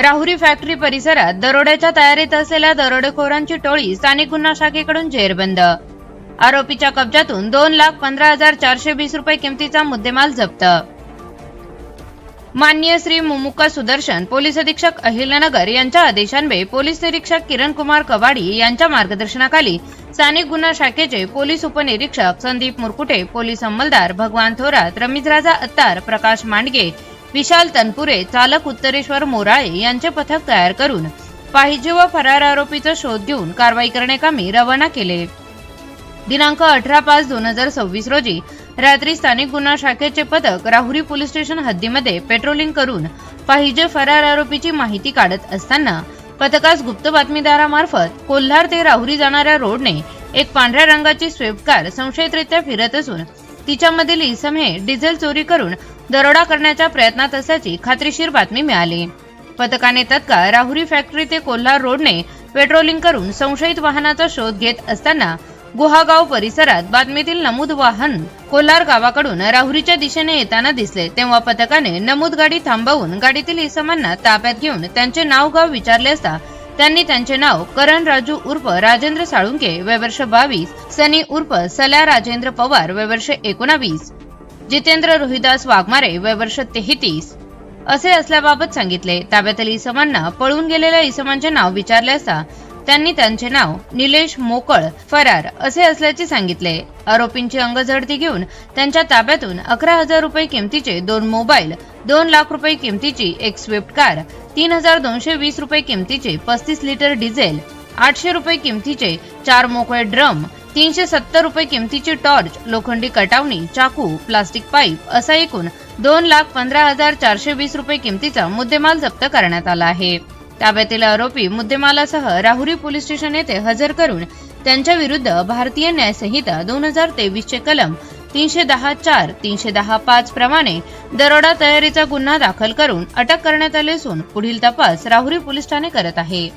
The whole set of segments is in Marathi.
राहुरी फॅक्टरी परिसरात दरोड्याच्या तयारीत असलेल्या दरोडेखोरांची टोळी स्थानिक गुन्हा शाखेकडून जेरबंद। आरोपीच्या कब्जातून 2,15,420 रुपये किमतीचा मुद्देमाल जप्त। माननीय श्री मुमुक्का सुदर्शन पोलीस अधीक्षक अहिल्यानगर यांच्या आदेशान्वये पोलीस निरीक्षक किरण कुमार कबाडी यांच्या मार्गदर्शनाखाली स्थानिक गुन्हा शाखेचे पोलीस उपनिरीक्षक संदीप मुरकुटे, पोलीस अंमलदार भगवान थोरात, रमीजराजा अत्तार, प्रकाश मांडगे, विशाल तनपुरे, चालक उत्तरेश्वर मोराळे यांचे पथक तयार करून पाहिजे व फरार आरोपीचा शोध घेऊन कारवाई करण्याकामी रवाना केले। दिनांक 18/5/2026 रोजी रात्री स्थानिक गुन्हा शाखेचे पथक राहुरी पोलीस स्टेशन हद्दीमध्ये पेट्रोलिंग करून पाहिजे फरार आरोपीची माहिती काढत असताना पथकास गुप्त बातमीदारामार्फत कोल्हार ते राहुरी जाणाऱ्या रोडने एक पांढऱ्या रंगाची स्विफ्ट कार संशयितरित्या फिरत असून तिच्यामधील इसम हे डिझेल चोरी करून दरोडा करण्याच्या प्रयत्नात असल्याची खात्रीशीर बातमी मिळाली। पथकाने तत्काळ राहुरी फॅक्टरी ते कोल्हार रोडने पेट्रोलिंग करून संशयित वाहनाचा शोध घेत असताना गुहागाव परिसरात बातमीतील नमूद वाहन कोल्हार गावाकडून राहुरीच्या दिशेने येताना दिसले, तेव्हा पथकाने नमूद गाडी थांबवून गाडीतील इसमांना ताब्यात घेऊन त्यांचे नाव गाव विचारले असता त्यांनी त्यांचे नाव करण राजू उर्फ राजेंद्र साळुंके वय वर्ष 22, सनी उर्फ सल्या राजेंद्र पवार वय वर्ष 19, जितेंद्र रोहिदास वाघमारे वय वर्ष 33 असे असल्याबाबत सांगितले। ताब्यातील इसमांना पळून गेलेल्या इसमांचे नाव विचारले असता त्यांनी त्यांचे नाव निलेश मोकळ फरार असे असल्याचे सांगितले। आरोपींची अंगझडती घेऊन त्यांच्या ताब्यातून 11,000 रुपये किमतीचे 2 मोबाईल, 2 लाख रुपये किमतीची एक स्विफ्ट कार, 3,220 रुपये किमतीचे 35 लिटर डिझेल, 800 रुपये किमतीचे 4 मोकळे ड्रम, 370 रुपये किमतीची टॉर्च, लोखंडी कटावणी, चाकू, प्लास्टिक पाईप असा एकूण 2,15,420 रुपये किमतीचा मुद्देमाल जप्त करण्यात आला आहे। ताब्यातील आरोपी मुद्देमालासह राहुरी पोलीस स्टेशन येथे हजर करून त्यांच्या विरुद्ध भारतीय न्याय संहिता 2023 चे कलम 310(4), 310(5) प्रमाणे दरोडा तयारीचा गुन्हा दाखल करून अटक करण्यात आली असून पुढील तपास राहुरी पोलीस ठाणे करत आहे।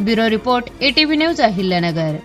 Bureau report ATV news Ahilyanagar.